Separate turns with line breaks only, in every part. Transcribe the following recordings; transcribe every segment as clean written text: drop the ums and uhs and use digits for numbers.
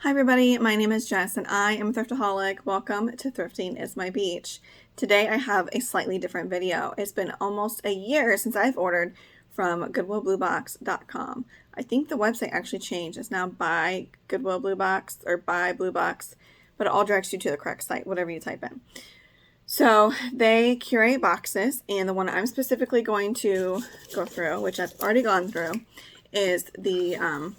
Hi everybody, my name is Jess and I am a thriftaholic. Welcome to Thrifting is My Beach. Today I have a slightly different video. It's been almost a year since I've ordered from goodwillbluebox.com. I think the website actually changed. It's now by Goodwill Blue Box or by Blue Box, but it all directs you to the correct site, whatever you type in. So they curate boxes, and the one I'm specifically going to go through, which I've already gone through, is the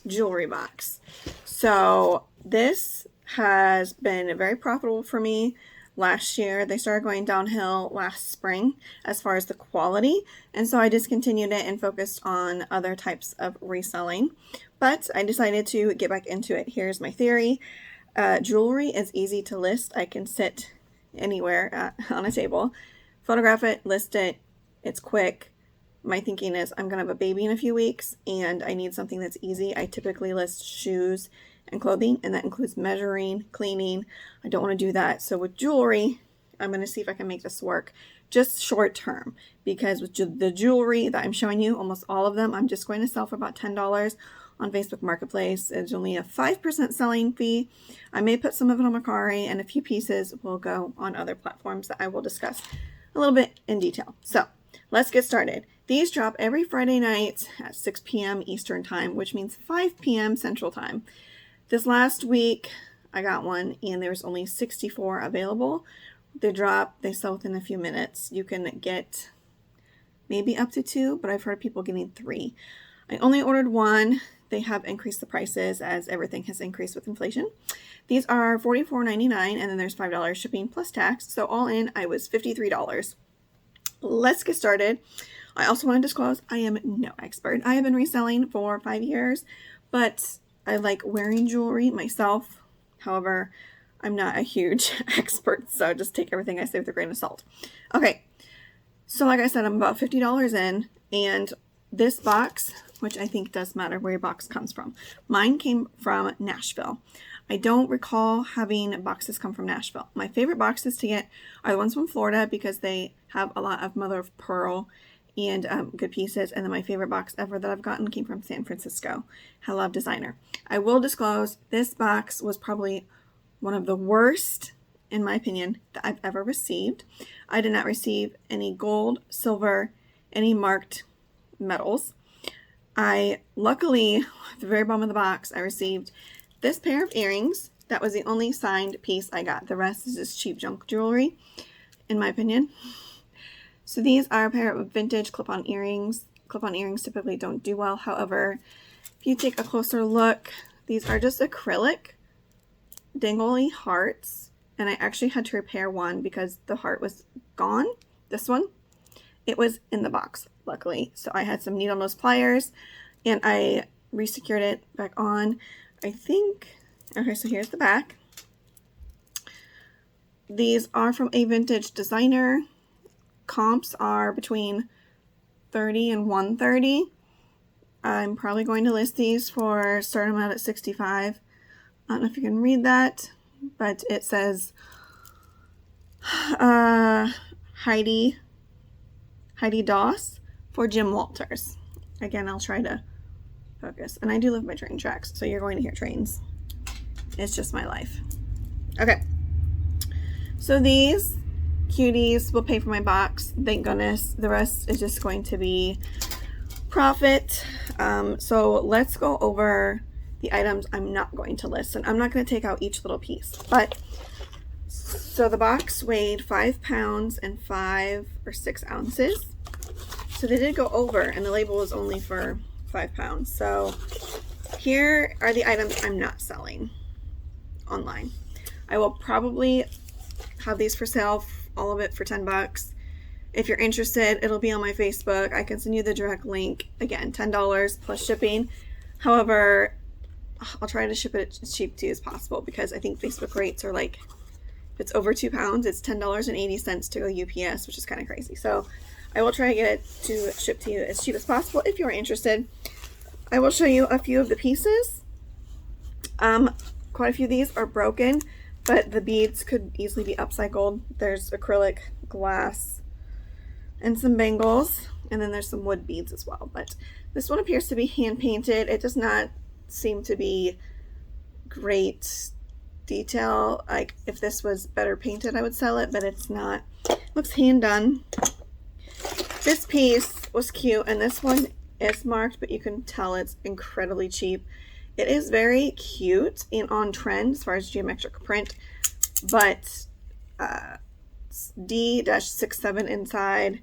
jewelry box. So this has been very profitable for me. Last year they started going downhill last spring as far as the quality, and so I discontinued it and focused on other types of reselling, but I decided to get back into it. Here's my theory. Jewelry is easy to list. I can sit anywhere on a table, photograph it, list it. It's quick. My thinking is I'm going to have a baby in a few weeks and I need something that's easy. I typically list shoes and clothing, and that includes measuring, cleaning. I don't want to do that. So with jewelry, I'm going to see if I can make this work just short term, because with the jewelry that I'm showing you, almost all of them, I'm just going to sell for about $10 on Facebook Marketplace. It's only a 5% selling fee. I may put some of it on Mercari, and a few pieces will go on other platforms that I will discuss a little bit in detail. So let's get started. These drop every Friday night at 6 p.m. Eastern Time, which means 5 p.m. Central Time. This last week, I got one, and there's only 64 available. They drop, they sell within a few minutes. You can get maybe up to 2, but I've heard people getting 3. I only ordered 1. They have increased the prices as everything has increased with inflation. These are $44.99, and then there's $5 shipping plus tax. So all in, I was $53. Let's get started. I also want to disclose I am no expert. I have been reselling for 5 years, but I like wearing jewelry myself. However, I'm not a huge expert, so just take everything I say with a grain of salt. Okay, so like I said, I'm about $50 in, and this box, which I think does matter where your box comes from. Mine came from Nashville. I don't recall having boxes come from Nashville. My favorite boxes to get are the ones from Florida because they have a lot of mother of pearl and good pieces. And then my favorite box ever that I've gotten came from San Francisco. I love designer. I will disclose this box was probably one of the worst, in my opinion, that I've ever received. I did not receive any gold, silver, any marked metals. I luckily, at the very bottom of the box, I received this pair of earrings. That was the only signed piece I got. The rest is just cheap junk jewelry, in my opinion. So these are a pair of vintage clip-on earrings. Clip-on earrings typically don't do well. However, if you take a closer look, these are just acrylic dangly hearts. And I actually had to repair one because the heart was gone. This one, it was in the box, luckily. So I had some needle nose pliers and I resecured it back on. I think, okay, so here's the back. These are from a vintage designer. Comps are between $30 and $130. I'm probably going to list these for starting them out at $65. I don't know if you can read that, but it says Heidi Doss for Jim Walters. Again, I'll try to focus. And I do live by train tracks, so you're going to hear trains. It's just my life. Okay. So these cuties will pay for my box. Thank goodness. The rest is just going to be profit. So let's go over the items I'm not going to list. And I'm not going to take out each little piece. But so the box weighed 5 pounds and 5 or 6 ounces. So they did go over, and the label was only for 5 pounds. So here are the items I'm not selling online. I will probably have these for sale, all of it for $10. If you're interested, it'll be on my Facebook. I can send you the direct link. Again, $10 plus shipping. However, I'll try to ship it as cheap to you as possible because I think Facebook rates are like, if it's over 2 pounds, it's $10.80 to go UPS, which is kind of crazy. So I will try to get it to ship to you as cheap as possible if you're interested. I will show you a few of the pieces. Quite a few of these are broken, but the beads could easily be upcycled. There's acrylic, glass, and some bangles, and then there's some wood beads as well. But this one appears to be hand painted. It does not seem to be great detail. Like if this was better painted, I would sell it, but it's not. It looks hand done. This piece was cute, and this one is marked, but you can tell it's incredibly cheap. It is very cute and on trend as far as geometric print, but D-67 inside.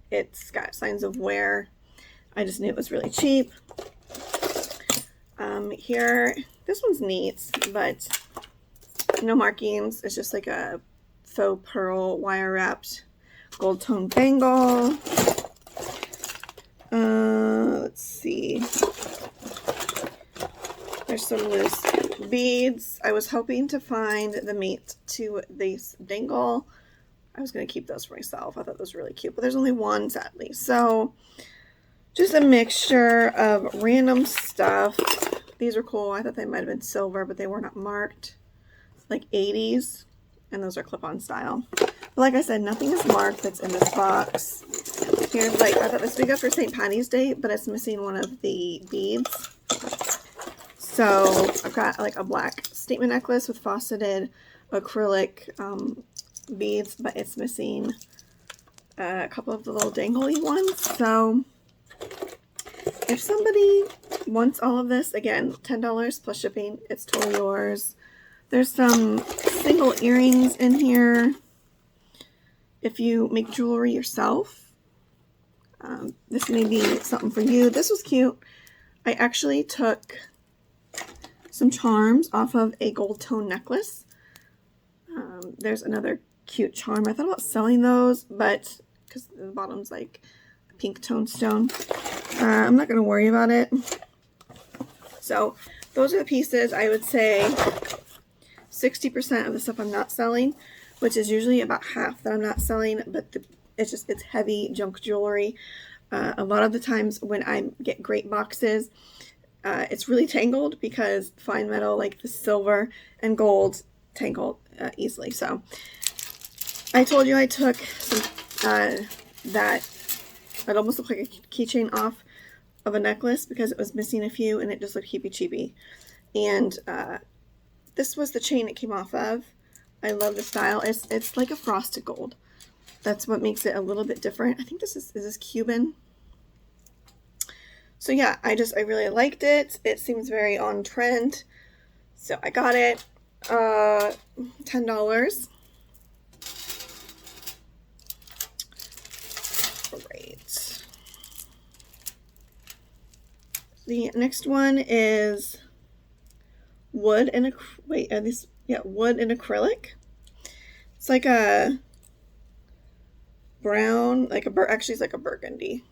It's got signs of wear. I just knew it was really cheap. Here, this one's neat, but no markings. It's just like a faux pearl wire wrapped Goldtone bangle. Let's see. There's some loose beads. I was hoping to find the mate to this dangle. I was going to keep those for myself. I thought those were really cute, but there's only one, sadly. So just a mixture of random stuff. These are cool. I thought they might have been silver, but they were not marked. Like 80s, and those are clip-on style. But like I said, nothing is marked that's in this box. Here's like, I thought this would be good for St. Patty's Day, but it's missing one of the beads. So I've got like a black statement necklace with faceted acrylic beads, but it's missing a couple of the little dangly ones. So if somebody wants all of this, again, $10 plus shipping, it's totally yours. There's some single earrings in here if you make jewelry yourself. This may be something for you. This was cute. I actually took some charms off of a Goldtone necklace. There's another cute charm. I thought about selling those, but because the bottom's like a pink tone stone, I'm not going to worry about it. So those are the pieces. I would say 60% of the stuff I'm not selling, which is usually about half that I'm not selling, but it's heavy junk jewelry. A lot of the times when I get great boxes, it's really tangled because fine metal like the silver and gold tangle easily. So I told you I took some that it almost looked like a keychain off of a necklace because it was missing a few and it just looked cheapy. And this was the chain it came off of. I love the style. It's like a frosted gold. That's what makes it a little bit different. I think this is this Cuban? So yeah, I really liked it. It seems very on trend. So I got it. $10. Great. The next one is wood and wood and acrylic. It's like a brown, actually it's like a burgundy.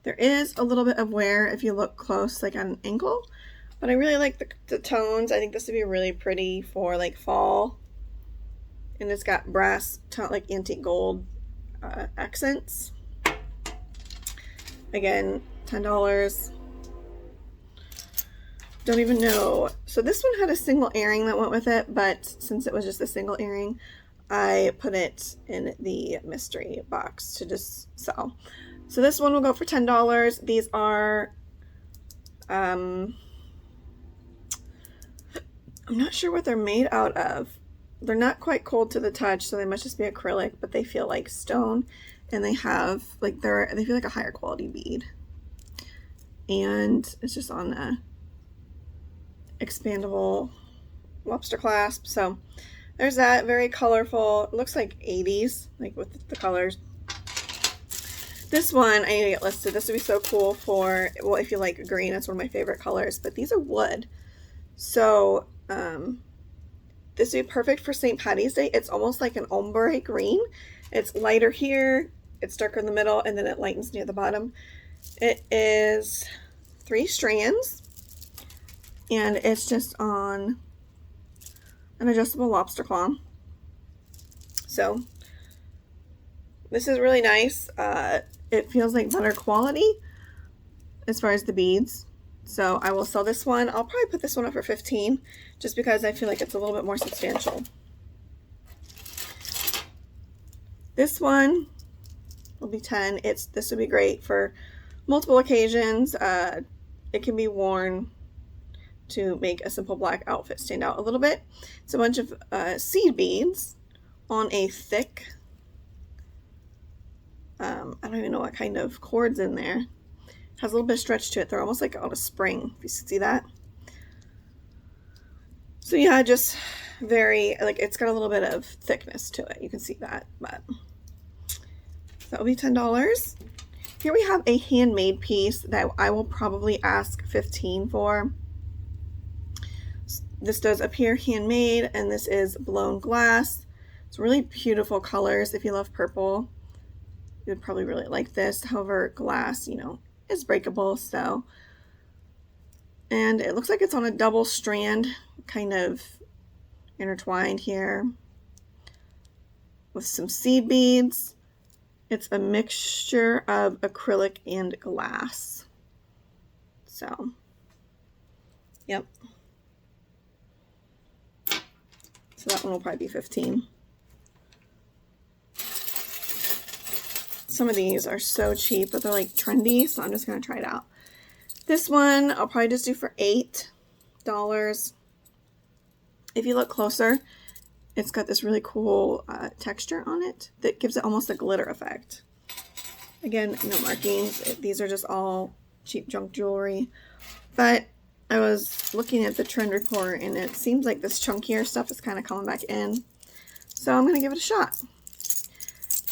There is a little bit of wear if you look close, like on an angle, but I really like the tones. I think this would be really pretty for like fall. And it's got brass, like antique gold accents. Again, $10. Don't even know. So this one had a single earring that went with it, but since it was just a single earring, I put it in the mystery box to just sell. So this one will go for $10. These are, I'm not sure what they're made out of. They're not quite cold to the touch, so they must just be acrylic, but they feel like stone, and they have like they feel like a higher quality bead. And it's just on a expandable lobster clasp. So there's that. Very colorful. It looks like 80s, like with the colors. This one I need to get listed. This would be so cool for, well, if you like green, it's one of my favorite colors, but these are wood. So this would be perfect for St. Patty's Day. It's almost like an ombre green. It's lighter here, it's darker in the middle, and then it lightens near the bottom. It is 3 strands, and it's just on an adjustable lobster claw. So this is really nice. It feels like better quality as far as the beads. So I will sell this one. I'll probably put this one up for $15 just because I feel like it's a little bit more substantial. This one will be $10. This would be great for multiple occasions. It can be worn to make a simple black outfit stand out a little bit. It's a bunch of seed beads on a thick, I don't even know what kind of cord's in there. It has a little bit of stretch to it. They're almost like on a spring, if you see that. So yeah, just very, like, it's got a little bit of thickness to it. You can see that, but that will be $10. Here we have a handmade piece that I will probably ask $15 for. This does appear handmade, and this is blown glass. It's really beautiful colors. If you love purple, you would probably really like this. However, glass, you know, is breakable, so. And it looks like it's on a double strand, kind of intertwined here with some seed beads. It's a mixture of acrylic and glass. So, yep. So that one will probably be $15. Some of these are so cheap, but they're like trendy, so I'm just going to try it out. This one I'll probably just do for $8. If you look closer, it's got this really cool texture on it that gives it almost a glitter effect. Again, no markings. These are just all cheap junk jewelry. But I was looking at the trend report, and it seems like this chunkier stuff is kind of coming back in. So I'm going to give it a shot.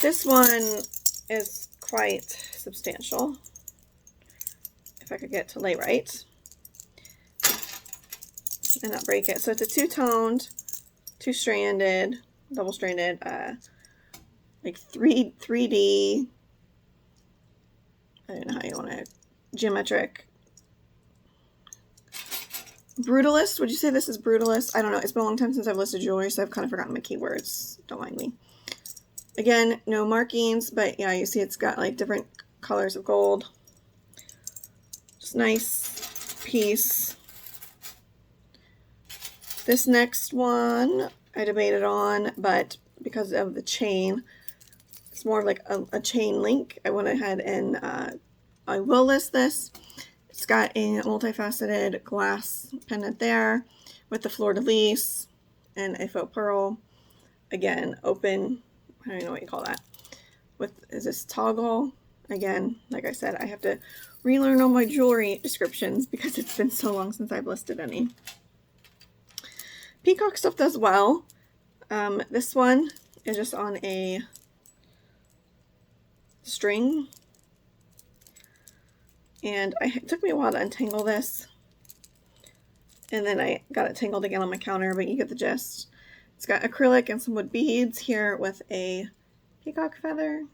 This one is quite substantial. If I could get it to lay right and not break it. So it's a two-toned, two-stranded, double-stranded, like 3D, I don't know how you want to, geometric. Brutalist, would you say this is brutalist? I don't know. It's been a long time since I've listed jewelry, so I've kind of forgotten my keywords. Don't mind me. Again, no markings, but yeah, you see it's got like different colors of gold. Just nice piece. This next one I debated on, but because of the chain, it's more like a chain link. I went ahead and I will list this. It's got a multifaceted glass pendant there with the fleur-de-lis and a faux pearl. Again, open, I don't even know what you call that. Is this toggle? Again, like I said, I have to relearn all my jewelry descriptions because it's been so long since I've listed any. Peacock stuff does well. This one is just on a string. And it took me a while to untangle this. And then I got it tangled again on my counter, but you get the gist. It's got acrylic and some wood beads here with a peacock feather.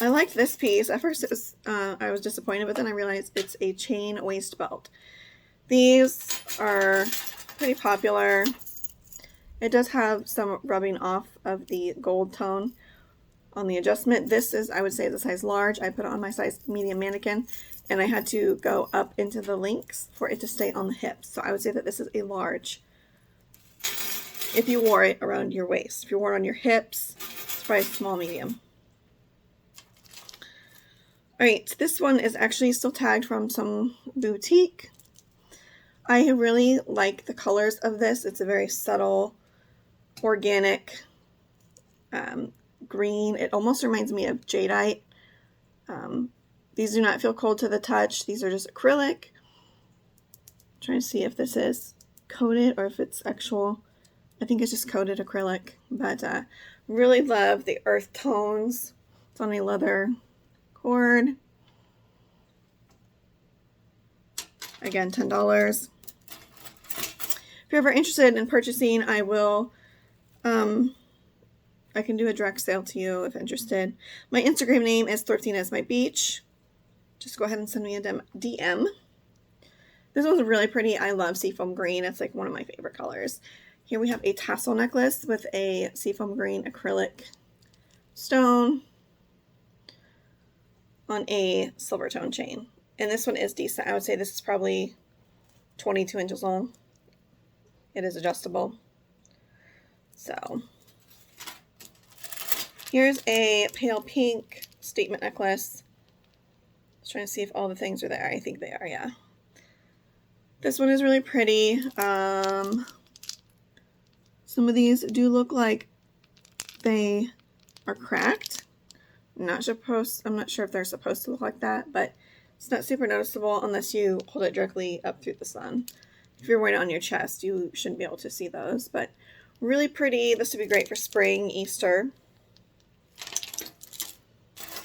I liked this piece. At first it was, I was disappointed, but then I realized it's a chain waist belt. These are pretty popular. It does have some rubbing off of the gold tone on the adjustment. This is, I would say, the size large. I put it on my size medium mannequin, and I had to go up into the links for it to stay on the hips. So I would say that this is a large if you wore it around your waist. If you wore it on your hips, it's probably small medium. Alright, this one is actually still tagged from some boutique. I really like the colors of this. It's a very subtle, organic green. It almost reminds me of jadeite. These do not feel cold to the touch. These are just acrylic. I'm trying to see if this is coated or if it's actual. I think it's just coated acrylic. But really love the earth tones. It's on a leather cord. Again, $10. If you're ever interested in purchasing, I will, I can do a direct sale to you if interested. My Instagram name is thriftingismybeach. Just go ahead and send me a DM. This one's really pretty. I love seafoam green. It's like one of my favorite colors. Here we have a tassel necklace with a seafoam green acrylic stone on a silver tone chain. And this one is decent. I would say this is probably 22 inches long. It is adjustable. So here's a pale pink statement necklace. Trying to see if all the things are there. I think they are, yeah. This one is really pretty. Some of these do look like they are cracked. I'm not sure if they're supposed to look like that, but it's not super noticeable unless you hold it directly up through the sun. If you're wearing it on your chest, you shouldn't be able to see those, but really pretty. This would be great for spring, Easter.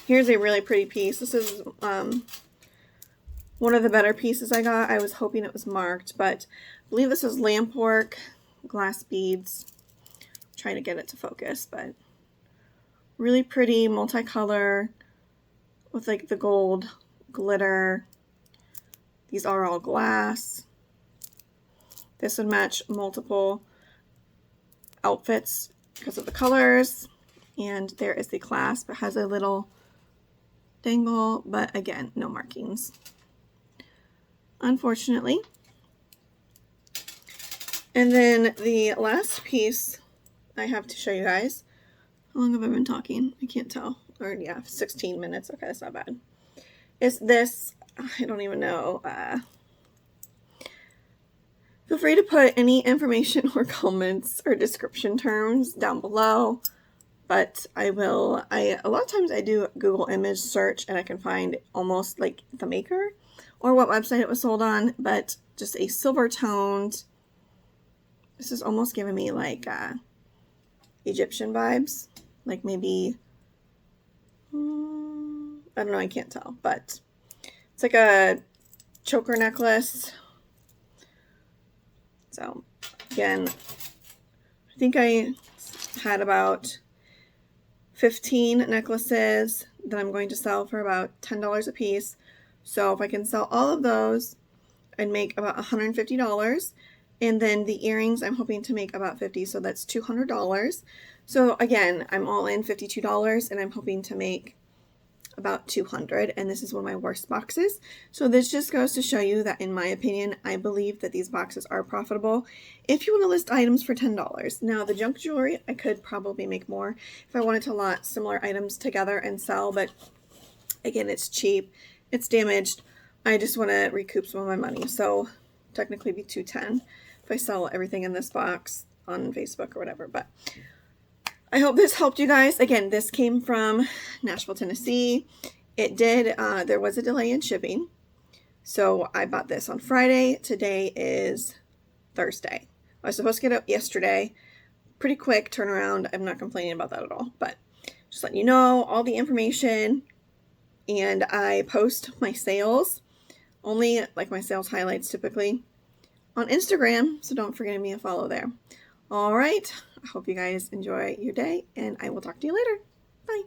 Here's a really pretty piece. This is one of the better pieces I got. I was hoping it was marked, but I believe this is lamp work, glass beads. I'm trying to get it to focus, but really pretty multicolor with like the gold glitter. These are all glass. This would match multiple outfits because of the colors. And there is the clasp. It has a little dangle, but again, no markings, unfortunately. And then the last piece I have to show you guys. How long have I been talking? I can't tell. Or yeah, 16 minutes. Okay, that's not bad. Is this, I don't even know. Feel free to put any information or comments or description terms down below. But a lot of times I do Google image search and I can find almost like the maker or what website it was sold on, but just a silver toned. This is almost giving me like Egyptian vibes, like maybe, I don't know, I can't tell, but it's like a choker necklace. So again, I think I had about 15 necklaces that I'm going to sell for about $10 a piece. So if I can sell all of those, I'd make about $150. And then the earrings, I'm hoping to make about $50, so that's $200. So again, I'm all in $52, and I'm hoping to make about $200, and this is one of my worst boxes. So this just goes to show you that, in my opinion, I believe that these boxes are profitable if you want to list items for $10. Now, the junk jewelry, I could probably make more if I wanted to lot similar items together and sell, but again, it's cheap, it's damaged. I just want to recoup some of my money, so technically be $210 if I sell everything in this box on Facebook or whatever. But I hope this helped you guys. Again, this came from Nashville, Tennessee. It did, there was a delay in shipping. So I bought this on Friday. Today is Thursday. I was supposed to get it yesterday. Pretty quick turnaround. I'm not complaining about that at all. But just letting you know all the information. And I post my sales, only like my sales highlights typically, on Instagram. So don't forget me a follow there. All right. I hope you guys enjoy your day, and I will talk to you later. Bye.